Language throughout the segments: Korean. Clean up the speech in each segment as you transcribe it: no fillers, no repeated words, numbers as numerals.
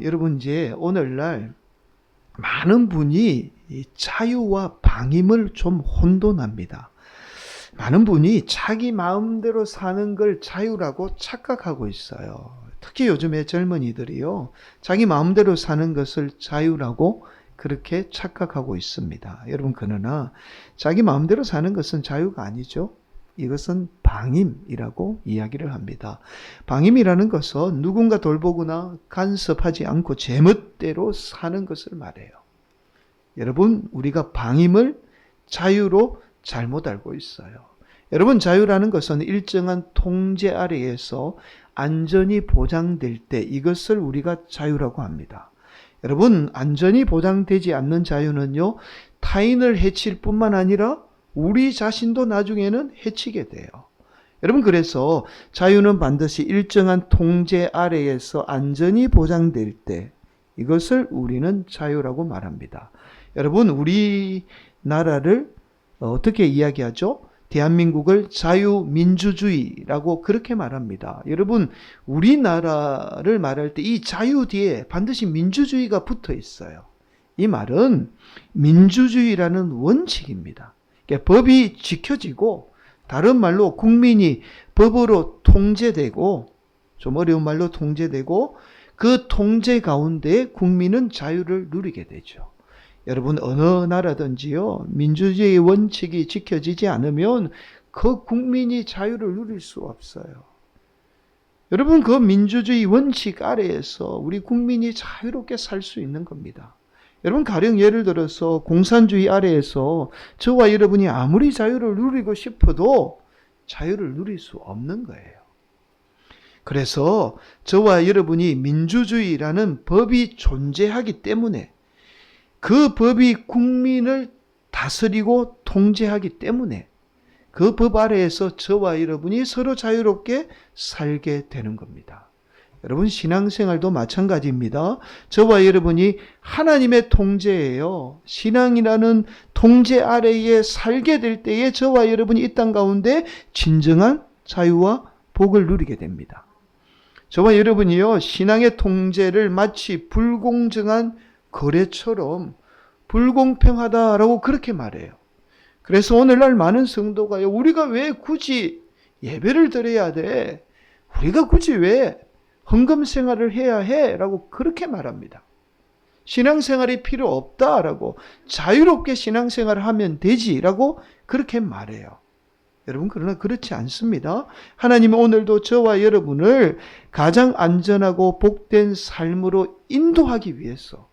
여러분 이제 오늘날 많은 분이 이 자유와 방임을 좀 혼돈합니다. 많은 분이 자기 마음대로 사는 걸 자유라고 착각하고 있어요. 특히 요즘에 젊은이들이요, 자기 마음대로 사는 것을 자유라고 그렇게 착각하고 있습니다. 여러분, 그러나 자기 마음대로 사는 것은 자유가 아니죠. 이것은 방임이라고 이야기를 합니다. 방임이라는 것은 누군가 돌보거나 간섭하지 않고 제멋대로 사는 것을 말해요. 여러분, 우리가 방임을 자유로 잘못 알고 있어요. 여러분, 자유라는 것은 일정한 통제 아래에서 안전이 보장될 때 이것을 우리가 자유라고 합니다. 여러분, 안전이 보장되지 않는 자유는요, 타인을 해칠 뿐만 아니라 우리 자신도 나중에는 해치게 돼요. 여러분, 그래서 자유는 반드시 일정한 통제 아래에서 안전이 보장될 때 이것을 우리는 자유라고 말합니다. 여러분, 우리나라를 어떻게 이야기하죠? 대한민국을 자유민주주의라고 그렇게 말합니다. 여러분, 우리나라를 말할 때 이 자유 뒤에 반드시 민주주의가 붙어 있어요. 이 말은 민주주의라는 원칙입니다. 그러니까 법이 지켜지고, 다른 말로 국민이 법으로 통제되고, 좀 어려운 말로 통제되고, 그 통제 가운데 국민은 자유를 누리게 되죠. 여러분, 어느 나라든지요, 민주주의 원칙이 지켜지지 않으면 그 국민이 자유를 누릴 수 없어요. 여러분, 그 민주주의 원칙 아래에서 우리 국민이 자유롭게 살 수 있는 겁니다. 여러분, 가령 예를 들어서 공산주의 아래에서 저와 여러분이 아무리 자유를 누리고 싶어도 자유를 누릴 수 없는 거예요. 그래서 저와 여러분이 민주주의라는 법이 존재하기 때문에, 그 법이 국민을 다스리고 통제하기 때문에 그 법 아래에서 저와 여러분이 서로 자유롭게 살게 되는 겁니다. 여러분, 신앙생활도 마찬가지입니다. 저와 여러분이 하나님의 통제예요. 신앙이라는 통제 아래에 살게 될 때에 저와 여러분이 이 땅 가운데 진정한 자유와 복을 누리게 됩니다. 저와 여러분이요, 신앙의 통제를 마치 불공정한 거래처럼 불공평하다라고 그렇게 말해요. 그래서 오늘날 많은 성도가요, 우리가 왜 굳이 예배를 드려야 돼? 우리가 굳이 왜 헌금 생활을 해야 해? 라고 그렇게 말합니다. 신앙생활이 필요 없다라고, 자유롭게 신앙생활을 하면 되지라고 그렇게 말해요. 여러분, 그러나 그렇지 않습니다. 하나님은 오늘도 저와 여러분을 가장 안전하고 복된 삶으로 인도하기 위해서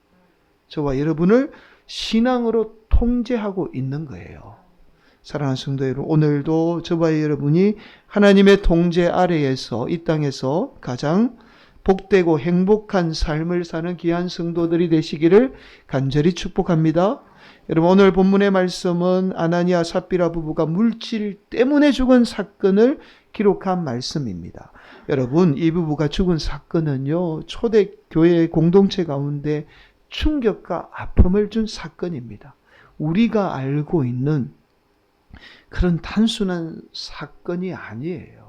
저와 여러분을 신앙으로 통제하고 있는 거예요. 사랑하는 성도 여러분, 오늘도 저와 여러분이 하나님의 통제 아래에서 이 땅에서 가장 복되고 행복한 삶을 사는 귀한 성도들이 되시기를 간절히 축복합니다. 여러분, 오늘 본문의 말씀은 아나니아 삽비라 부부가 물질 때문에 죽은 사건을 기록한 말씀입니다. 여러분, 이 부부가 죽은 사건은요, 초대교회 공동체 가운데 충격과 아픔을 준 사건입니다. 우리가 알고 있는 그런 단순한 사건이 아니에요.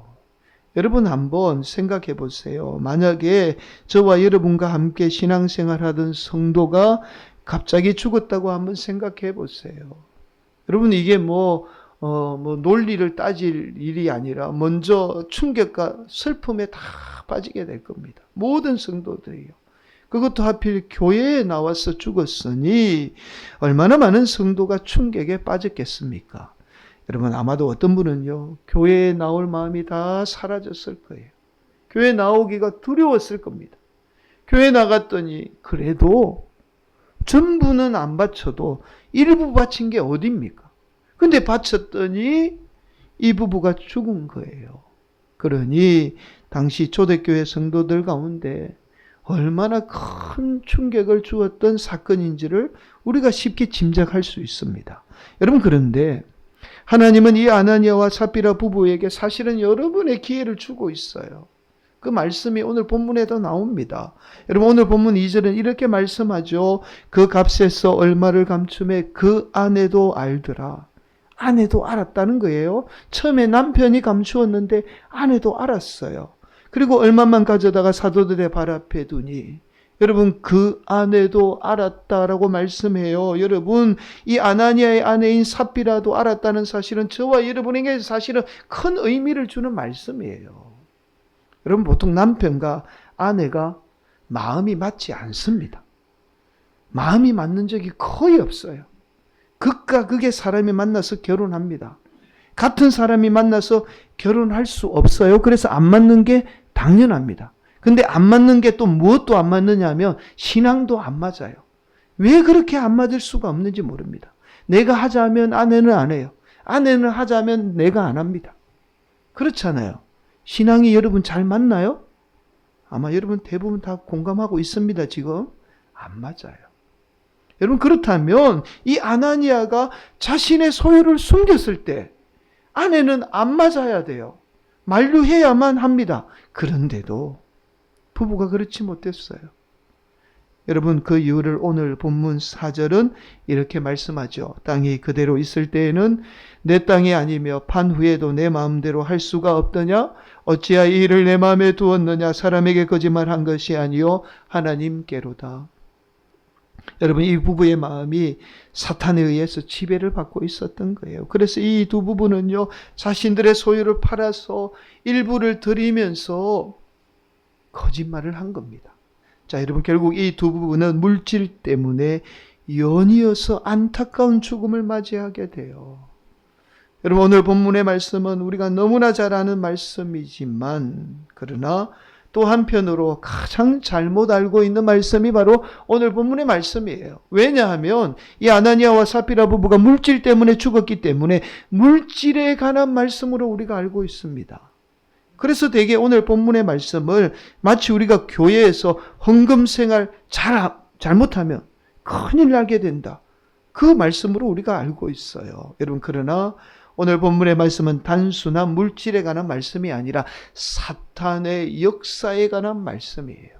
여러분, 한번 생각해 보세요. 만약에 저와 여러분과 함께 신앙생활하던 성도가 갑자기 죽었다고 한번 생각해 보세요. 여러분, 이게 논리를 따질 일이 아니라 먼저 충격과 슬픔에 다 빠지게 될 겁니다. 모든 성도들이요. 그것도 하필 교회에 나와서 죽었으니 얼마나 많은 성도가 충격에 빠졌겠습니까? 여러분, 아마도 어떤 분은요, 교회에 나올 마음이 다 사라졌을 거예요. 교회 나오기가 두려웠을 겁니다. 교회 나갔더니 그래도 전부는 안 바쳐도 일부 바친 게 어딥니까? 근데 바쳤더니 이 부부가 죽은 거예요. 그러니 당시 초대교회 성도들 가운데 얼마나 큰 충격을 주었던 사건인지를 우리가 쉽게 짐작할 수 있습니다. 여러분, 그런데 하나님은 이 아나니아와 삽비라 부부에게 사실은 여러 번의 기회를 주고 있어요. 그 말씀이 오늘 본문에도 나옵니다. 여러분, 오늘 본문 2절은 이렇게 말씀하죠. 그 값에서 얼마를 감춤해 그 아내도 알더라. 아내도 알았다는 거예요. 처음에 남편이 감추었는데 아내도 알았어요. 그리고 얼마만 가져다가 사도들의 발 앞에 두니 여러분 그 아내도 알았다라고 말씀해요. 여러분 이 아나니아의 아내인 삽비라도 알았다는 사실은 저와 여러분에게 사실은 큰 의미를 주는 말씀이에요. 여러분 보통 남편과 아내가 마음이 맞지 않습니다. 마음이 맞는 적이 거의 없어요. 극과 극의 사람이 만나서 결혼합니다. 같은 사람이 만나서 결혼할 수 없어요. 그래서 안 맞는 게 당연합니다. 근데 안 맞는 게 또 무엇도 안 맞느냐 하면 신앙도 안 맞아요. 왜 그렇게 안 맞을 수가 없는지 모릅니다. 내가 하자면 아내는 안 해요. 아내는 하자면 내가 안 합니다. 그렇잖아요. 신앙이 여러분 잘 맞나요? 아마 여러분 대부분 다 공감하고 있습니다. 지금 안 맞아요. 여러분 그렇다면 이 아나니아가 자신의 소유를 숨겼을 때 아내는 안 맞아야 돼요. 만류해야만 합니다. 그런데도 부부가 그렇지 못했어요. 여러분 그 이유를 오늘 본문 4절은 이렇게 말씀하죠. 땅이 그대로 있을 때에는 내 땅이 아니며 판 후에도 내 마음대로 할 수가 없더냐? 어찌하여 이 일을 내 마음에 두었느냐? 사람에게 거짓말한 것이 아니요 하나님께로다. 여러분 이 부부의 마음이 사탄에 의해서 지배를 받고 있었던 거예요. 그래서 이 두 부부는요 자신들의 소유를 팔아서 일부를 드리면서 거짓말을 한 겁니다. 자, 여러분 결국 이 두 부부는 물질 때문에 연이어서 안타까운 죽음을 맞이하게 돼요. 여러분 오늘 본문의 말씀은 우리가 너무나 잘 아는 말씀이지만 그러나 또 한편으로 가장 잘못 알고 있는 말씀이 바로 오늘 본문의 말씀이에요. 왜냐하면 이 아나니아와 삽비라 부부가 물질 때문에 죽었기 때문에 물질에 관한 말씀으로 우리가 알고 있습니다. 그래서 대개 오늘 본문의 말씀을 마치 우리가 교회에서 헌금 생활 잘못하면 큰일 나게 된다. 그 말씀으로 우리가 알고 있어요. 여러분 그러나 오늘 본문의 말씀은 단순한 물질에 관한 말씀이 아니라 사탄의 역사에 관한 말씀이에요.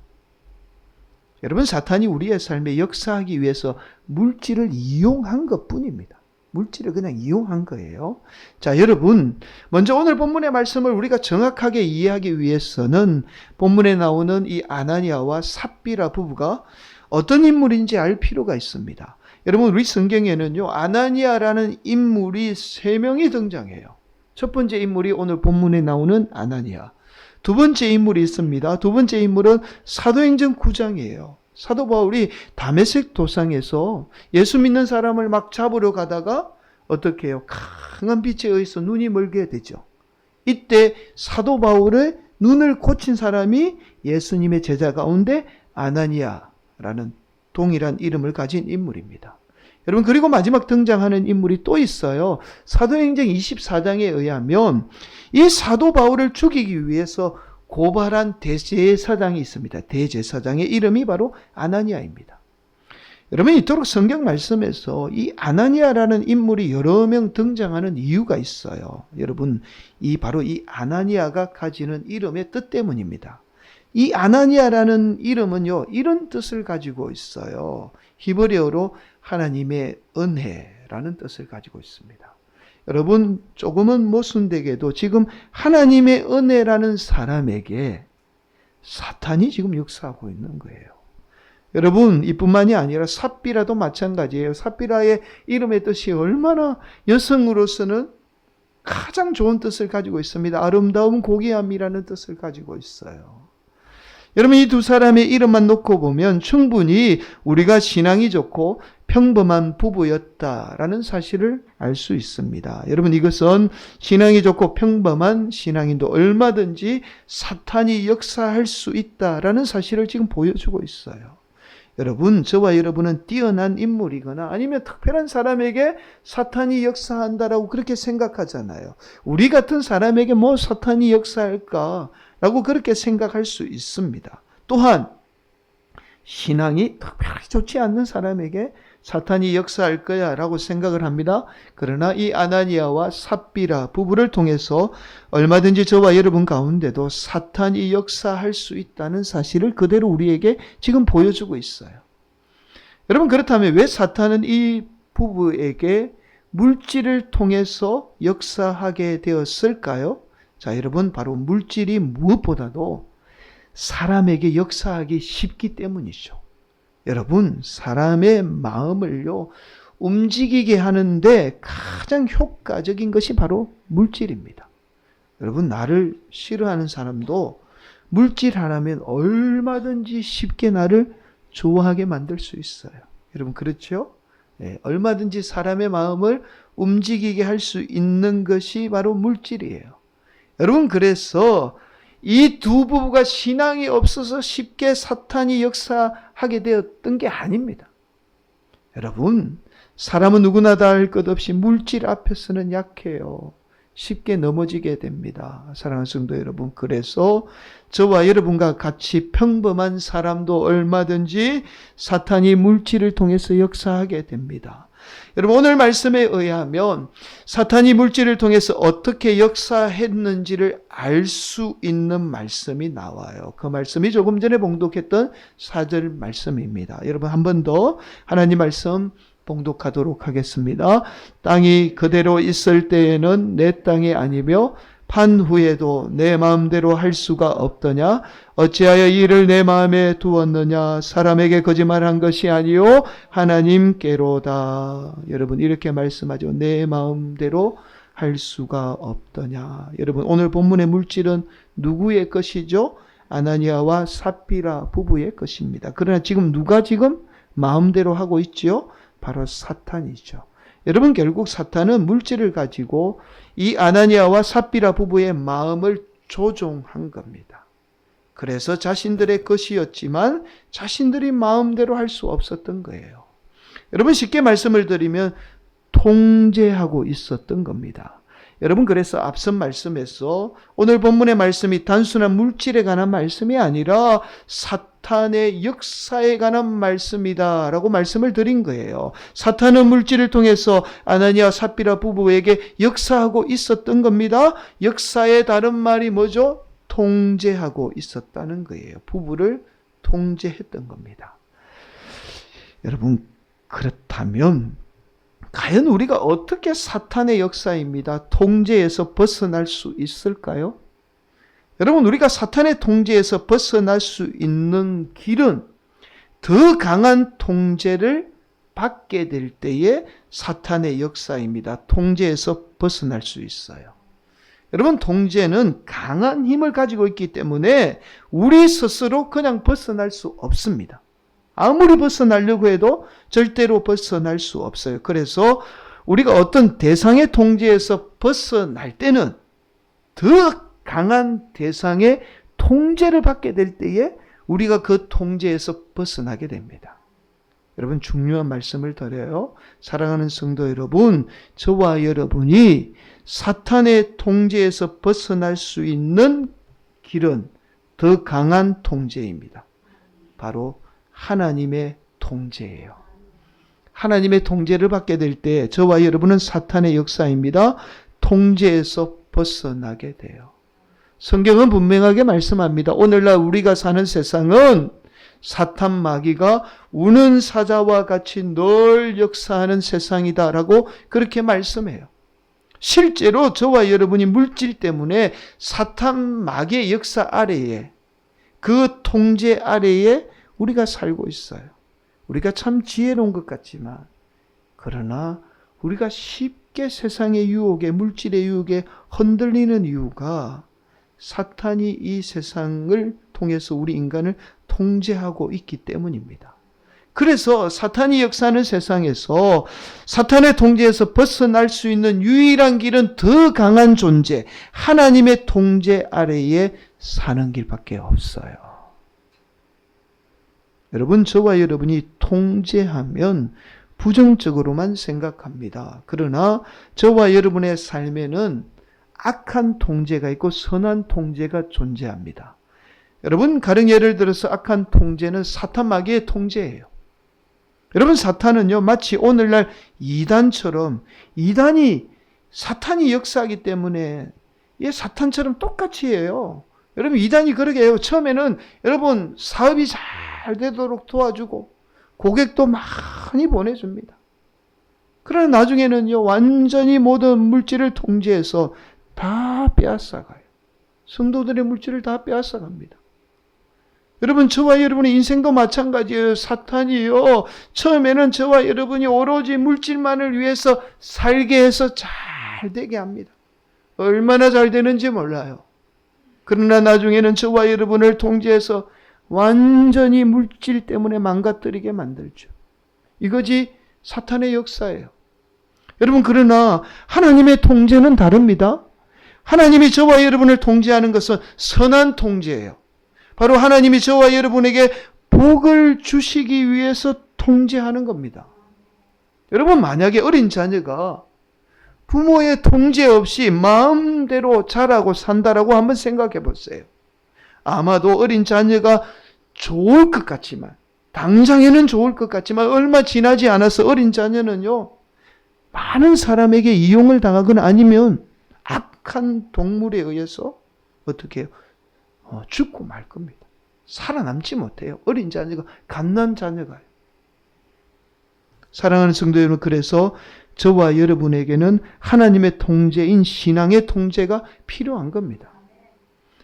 여러분 사탄이 우리의 삶에 역사하기 위해서 물질을 이용한 것뿐입니다. 물질을 그냥 이용한 거예요. 자, 여러분 먼저 오늘 본문의 말씀을 우리가 정확하게 이해하기 위해서는 본문에 나오는 이 아나니아와 삽비라 부부가 어떤 인물인지 알 필요가 있습니다. 여러분 우리 성경에는요 아나니아라는 인물이 3명이 등장해요. 첫 번째 인물이 오늘 본문에 나오는 아나니아. 두 번째 인물이 있습니다. 두 번째 인물은 사도행전 9장이에요. 사도 바울이 다메섹 도상에서 예수 믿는 사람을 막 잡으러 가다가 어떻게 해요? 강한 빛에 의해서 눈이 멀게 되죠. 이때 사도 바울의 눈을 고친 사람이 예수님의 제자 가운데 아나니아라는 동일한 이름을 가진 인물입니다. 여러분 그리고 마지막 등장하는 인물이 또 있어요. 사도행전 24장에 의하면 이 사도 바울을 죽이기 위해서 고발한 대제사장이 있습니다. 대제사장의 이름이 바로 아나니아입니다. 여러분 이토록 성경 말씀에서 이 아나니아라는 인물이 여러 명 등장하는 이유가 있어요. 여러분 바로 이 아나니아가 가지는 이름의 뜻 때문입니다. 이 아나니아라는 이름은요 이런 뜻을 가지고 있어요. 히브리어로 하나님의 은혜라는 뜻을 가지고 있습니다. 여러분 조금은 모순되게도 지금 하나님의 은혜라는 사람에게 사탄이 지금 역사하고 있는 거예요. 여러분 이뿐만이 아니라 삽비라도 마찬가지예요. 삽비라의 이름의 뜻이 얼마나 여성으로서는 가장 좋은 뜻을 가지고 있습니다. 아름다운 고귀함이라는 뜻을 가지고 있어요. 여러분 이 두 사람의 이름만 놓고 보면 충분히 우리가 신앙이 좋고 평범한 부부였다라는 사실을 알 수 있습니다. 여러분 이것은 신앙이 좋고 평범한 신앙인도 얼마든지 사탄이 역사할 수 있다라는 사실을 지금 보여주고 있어요. 여러분 저와 여러분은 뛰어난 인물이거나 아니면 특별한 사람에게 사탄이 역사한다라고 그렇게 생각하잖아요. 우리 같은 사람에게 뭐 사탄이 역사할까? 라고 그렇게 생각할 수 있습니다. 또한 신앙이 특별히 좋지 않는 사람에게 사탄이 역사할 거야 라고 생각을 합니다. 그러나 이 아나니아와 삽비라 부부를 통해서 얼마든지 저와 여러분 가운데도 사탄이 역사할 수 있다는 사실을 그대로 우리에게 지금 보여주고 있어요. 여러분 그렇다면 왜 사탄은 이 부부에게 물질을 통해서 역사하게 되었을까요? 자, 여러분 바로 물질이 무엇보다도 사람에게 역사하기 쉽기 때문이죠. 여러분, 사람의 마음을요, 움직이게 하는데 가장 효과적인 것이 바로 물질입니다. 여러분, 나를 싫어하는 사람도 물질 하나면 얼마든지 쉽게 나를 좋아하게 만들 수 있어요. 여러분, 그렇죠? 네, 얼마든지 사람의 마음을 움직이게 할 수 있는 것이 바로 물질이에요. 여러분, 그래서 이 두 부부가 신앙이 없어서 쉽게 사탄이 역사하게 되었던 게 아닙니다. 여러분, 사람은 누구나 다 할 것 없이 물질 앞에서는 약해요. 쉽게 넘어지게 됩니다. 사랑하는 성도 여러분, 그래서 저와 여러분과 같이 평범한 사람도 얼마든지 사탄이 물질을 통해서 역사하게 됩니다. 여러분, 오늘 말씀에 의하면 사탄이 물질을 통해서 어떻게 역사했는지를 알 수 있는 말씀이 나와요. 그 말씀이 조금 전에 봉독했던 4절 말씀입니다. 여러분, 한 번 더 하나님 말씀 봉독하도록 하겠습니다. 땅이 그대로 있을 때에는 내 땅이 아니며 판 후에도 내 마음대로 할 수가 없더냐? 어찌하여 이 일을 내 마음에 두었느냐? 사람에게 거짓말한 것이 아니요 하나님께로다. 여러분, 이렇게 말씀하죠. 내 마음대로 할 수가 없더냐? 여러분, 오늘 본문의 물질은 누구의 것이죠? 아나니아와 삽비라 부부의 것입니다. 그러나 지금 누가 마음대로 하고 있죠? 바로 사탄이죠. 여러분, 결국 사탄은 물질을 가지고 이 아나니아와 삽비라 부부의 마음을 조종한 겁니다. 그래서 자신들의 것이었지만 자신들이 마음대로 할 수 없었던 거예요. 여러분, 쉽게 말씀을 드리면 통제하고 있었던 겁니다. 여러분, 그래서 앞선 말씀에서 오늘 본문의 말씀이 단순한 물질에 관한 말씀이 아니라 사탄의 역사에 관한 말씀이다 라고 말씀을 드린 거예요. 사탄은 물질을 통해서 아나니아 삽비라 부부에게 역사하고 있었던 겁니다. 역사의 다른 말이 뭐죠? 통제하고 있었다는 거예요. 부부를 통제했던 겁니다. 여러분, 그렇다면 과연 우리가 어떻게 사탄의 역사입니다. 통제에서 벗어날 수 있을까요? 여러분, 우리가 사탄의 통제에서 벗어날 수 있는 길은 더 강한 통제를 받게 될 때에 사탄의 역사입니다. 통제에서 벗어날 수 있어요. 여러분, 통제는 강한 힘을 가지고 있기 때문에 우리 스스로 그냥 벗어날 수 없습니다. 아무리 벗어나려고 해도 절대로 벗어날 수 없어요. 그래서 우리가 어떤 대상의 통제에서 벗어날 때는 더 강한 대상의 통제를 받게 될 때에 우리가 그 통제에서 벗어나게 됩니다. 여러분, 중요한 말씀을 드려요. 사랑하는 성도 여러분, 저와 여러분이 사탄의 통제에서 벗어날 수 있는 길은 더 강한 통제입니다. 바로 하나님의 통제예요. 하나님의 통제를 받게 될 때 저와 여러분은 사탄의 역사입니다. 통제에서 벗어나게 돼요. 성경은 분명하게 말씀합니다. 오늘날 우리가 사는 세상은 사탄 마귀가 우는 사자와 같이 늘 역사하는 세상이다라고 그렇게 말씀해요. 실제로 저와 여러분이 물질 때문에 사탄 마귀의 역사 아래에, 그 통제 아래에 우리가 살고 있어요. 우리가 참 지혜로운 것 같지만, 그러나 우리가 쉽게 세상의 유혹에, 물질의 유혹에 흔들리는 이유가 사탄이 이 세상을 통해서 우리 인간을 통제하고 있기 때문입니다. 그래서 사탄이 역사하는 세상에서 사탄의 통제에서 벗어날 수 있는 유일한 길은 더 강한 존재, 하나님의 통제 아래에 사는 길밖에 없어요. 여러분, 저와 여러분이 통제하면 부정적으로만 생각합니다. 그러나 저와 여러분의 삶에는 악한 통제가 있고 선한 통제가 존재합니다. 여러분, 가령 예를 들어서 악한 통제는 사탄 마귀의 통제예요. 여러분, 사탄은요, 마치 오늘날 이단처럼, 이단이 사탄이 역사하기 때문에 얘 사탄처럼 똑같이 해요. 여러분, 이단이 그러게 해요. 처음에는 여러분 사업이 잘 되도록 도와주고 고객도 많이 보내줍니다. 그러나 나중에는요, 완전히 모든 물질을 통제해서 다 빼앗아가요. 성도들의 물질을 다 빼앗아갑니다. 여러분, 저와 여러분의 인생도 마찬가지예요. 사탄이요, 처음에는 저와 여러분이 오로지 물질만을 위해서 살게 해서 잘 되게 합니다. 얼마나 잘 되는지 몰라요. 그러나 나중에는 저와 여러분을 통제해서 완전히 물질 때문에 망가뜨리게 만들죠. 이것이 사탄의 역사예요. 여러분, 그러나 하나님의 통제는 다릅니다. 하나님이 저와 여러분을 통제하는 것은 선한 통제예요. 바로 하나님이 저와 여러분에게 복을 주시기 위해서 통제하는 겁니다. 여러분, 만약에 어린 자녀가 부모의 통제 없이 마음대로 자라고 산다라고 한번 생각해 보세요. 아마도 어린 자녀가 좋을 것 같지만, 당장에는 좋을 것 같지만 얼마 지나지 않아서 어린 자녀는요, 많은 사람에게 이용을 당하거나 아니면 악한 동물에 의해서 어떻게 해요? 죽고 말 겁니다. 살아남지 못해요. 어린 자녀가, 갓난 자녀가요. 사랑하는 성도 여러분, 그래서 저와 여러분에게는 하나님의 통제인 신앙의 통제가 필요한 겁니다.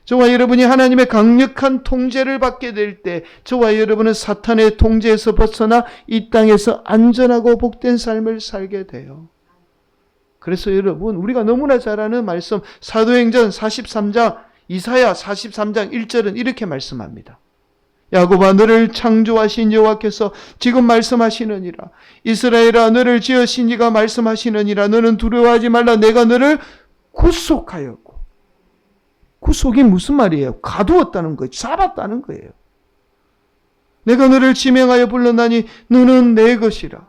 저와 여러분이 하나님의 강력한 통제를 받게 될 때 저와 여러분은 사탄의 통제에서 벗어나 이 땅에서 안전하고 복된 삶을 살게 돼요. 그래서 여러분, 우리가 너무나 잘 아는 말씀, 사도행전 43장, 이사야 43장 1절은 이렇게 말씀합니다. 야곱아, 너를 창조하신 여호와께서 지금 말씀하시느니라. 이스라엘아, 너를 지으신 이가 말씀하시느니라. 너는 두려워하지 말라. 내가 너를 구속하였고. 구속이 무슨 말이에요? 가두었다는 거예요. 잡았다는 거예요. 내가 너를 지명하여 불렀나니 너는 내 것이라.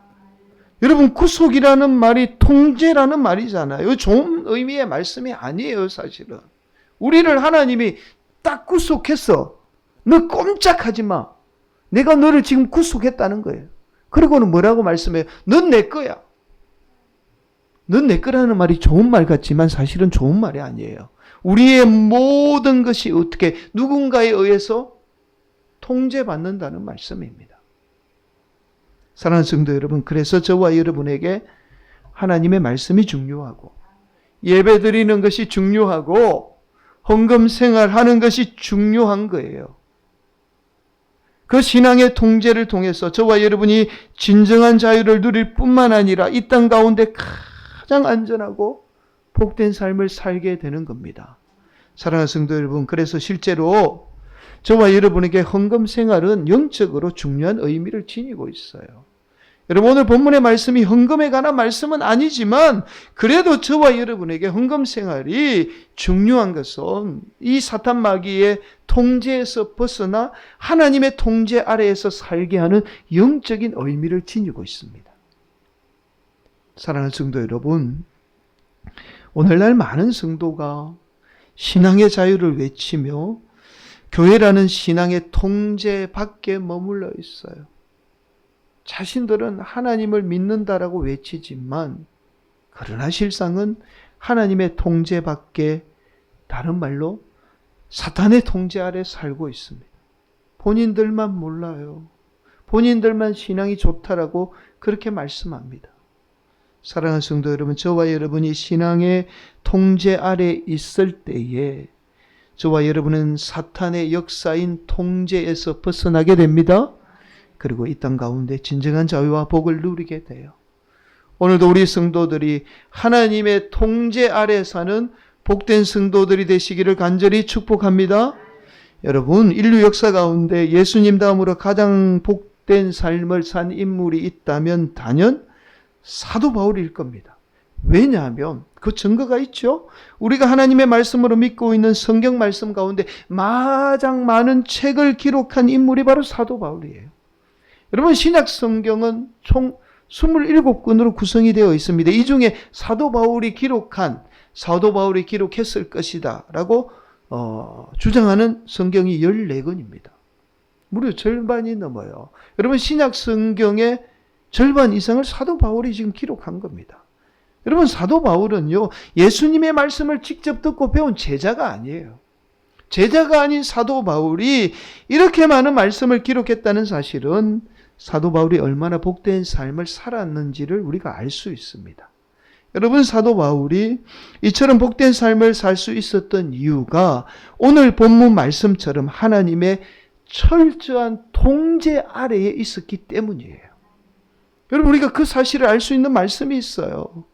여러분, 구속이라는 말이 통제라는 말이잖아요. 좋은 의미의 말씀이 아니에요, 사실은. 우리를 하나님이 딱 구속했어. 너 꼼짝하지 마. 내가 너를 지금 구속했다는 거예요. 그리고는 뭐라고 말씀해요? 넌 내 거야. 넌 내 거라는 말이 좋은 말 같지만 사실은 좋은 말이 아니에요. 우리의 모든 것이 어떻게 누군가에 의해서 통제받는다는 말씀입니다. 사랑하는 성도 여러분, 그래서 저와 여러분에게 하나님의 말씀이 중요하고, 예배 드리는 것이 중요하고, 헌금 생활하는 것이 중요한 거예요. 그 신앙의 통제를 통해서 저와 여러분이 진정한 자유를 누릴 뿐만 아니라 이 땅 가운데 가장 안전하고 복된 삶을 살게 되는 겁니다. 사랑하는 성도 여러분, 그래서 실제로 저와 여러분에게 헌금 생활은 영적으로 중요한 의미를 지니고 있어요. 여러분, 오늘 본문의 말씀이 헌금에 관한 말씀은 아니지만 그래도 저와 여러분에게 헌금 생활이 중요한 것은 이 사탄 마귀의 통제에서 벗어나 하나님의 통제 아래에서 살게 하는 영적인 의미를 지니고 있습니다. 사랑하는 성도 여러분, 오늘날 많은 성도가 신앙의 자유를 외치며 교회라는 신앙의 통제 밖에 머물러 있어요. 자신들은 하나님을 믿는다라고 외치지만 그러나 실상은 하나님의 통제 밖에, 다른 말로 사탄의 통제 아래 살고 있습니다. 본인들만 몰라요. 본인들만 신앙이 좋다라고 그렇게 말씀합니다. 사랑하는 성도 여러분, 저와 여러분이 신앙의 통제 아래 있을 때에 저와 여러분은 사탄의 역사인 통제에서 벗어나게 됩니다. 그리고 이 땅 가운데 진정한 자유와 복을 누리게 돼요. 오늘도 우리 성도들이 하나님의 통제 아래 사는 복된 성도들이 되시기를 간절히 축복합니다. 여러분, 인류 역사 가운데 예수님 다음으로 가장 복된 삶을 산 인물이 있다면 단연 사도 바울일 겁니다. 왜냐하면 그 증거가 있죠. 우리가 하나님의 말씀으로 믿고 있는 성경 말씀 가운데 가장 많은 책을 기록한 인물이 바로 사도 바울이에요. 여러분, 신약 성경은 총 27권으로 구성이 되어 있습니다. 이 중에 사도 바울이 기록했을 것이다 라고 주장하는 성경이 14권입니다. 무려 절반이 넘어요. 여러분, 신약 성경의 절반 이상을 사도 바울이 지금 기록한 겁니다. 여러분, 사도 바울은요, 예수님의 말씀을 직접 듣고 배운 제자가 아니에요. 제자가 아닌 사도 바울이 이렇게 많은 말씀을 기록했다는 사실은 사도 바울이 얼마나 복된 삶을 살았는지를 우리가 알 수 있습니다. 여러분, 사도 바울이 이처럼 복된 삶을 살 수 있었던 이유가 오늘 본문 말씀처럼 하나님의 철저한 통제 아래에 있었기 때문이에요. 여러분, 우리가 그 사실을 알 수 있는 말씀이 있어요.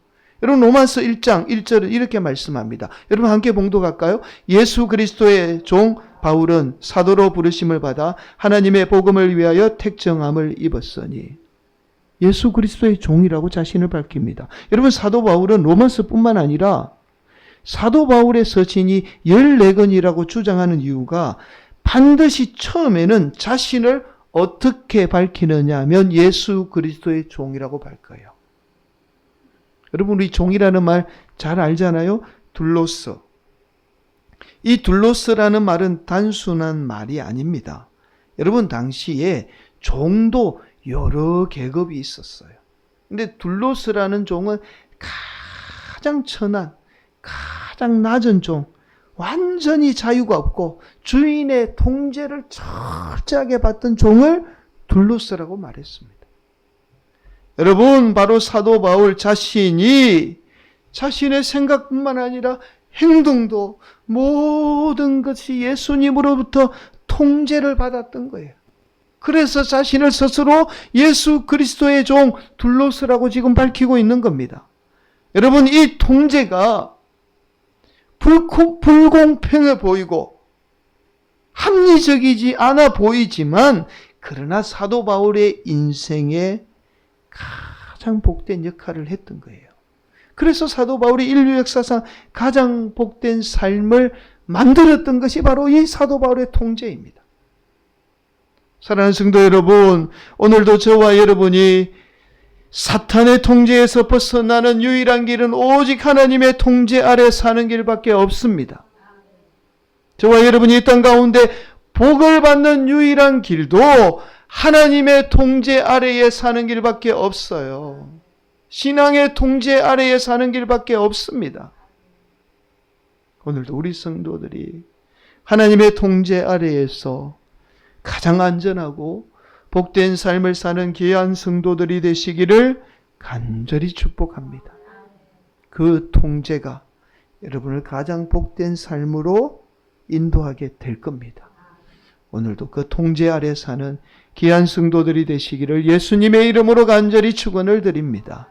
여러분, 로마서 1장 1절은 이렇게 말씀합니다. 여러분, 함께 봉독할까요? 예수 그리스도의 종 바울은 사도로 부르심을 받아 하나님의 복음을 위하여 택정함을 입었으니. 예수 그리스도의 종이라고 자신을 밝힙니다. 여러분, 사도 바울은 로마서뿐만 아니라 사도 바울의 서신이 14권이라고 주장하는 이유가 반드시 처음에는 자신을 어떻게 밝히느냐 하면 예수 그리스도의 종이라고 밝혀요. 여러분, 우리 종이라는 말 잘 알잖아요. 둘로스. 이 둘로스라는 말은 단순한 말이 아닙니다. 여러분, 당시에 종도 여러 계급이 있었어요. 근데 둘로스라는 종은 가장 천한, 가장 낮은 종, 완전히 자유가 없고 주인의 통제를 철저하게 받던 종을 둘로스라고 말했습니다. 여러분, 바로 사도 바울 자신이 자신의 생각뿐만 아니라 행동도 모든 것이 예수님으로부터 통제를 받았던 거예요. 그래서 자신을 스스로 예수 그리스도의 종 둘로스라고 지금 밝히고 있는 겁니다. 여러분, 이 통제가 불공평해 보이고 합리적이지 않아 보이지만, 그러나 사도 바울의 인생에 가장 복된 역할을 했던 거예요. 그래서 사도 바울이 인류 역사상 가장 복된 삶을 만들었던 것이 바로 이 사도 바울의 통제입니다. 사랑하는 성도 여러분, 오늘도 저와 여러분이 사탄의 통제에서 벗어나는 유일한 길은 오직 하나님의 통제 아래 사는 길밖에 없습니다. 저와 여러분이 이 땅 가운데 복을 받는 유일한 길도 하나님의 통제 아래에 사는 길밖에 없어요. 신앙의 통제 아래에 사는 길밖에 없습니다. 오늘도 우리 성도들이 하나님의 통제 아래에서 가장 안전하고 복된 삶을 사는 귀한 성도들이 되시기를 간절히 축복합니다. 그 통제가 여러분을 가장 복된 삶으로 인도하게 될 겁니다. 오늘도 그 통제 아래 사는 귀한 성도들이 되시기를 예수님의 이름으로 간절히 축원을 드립니다.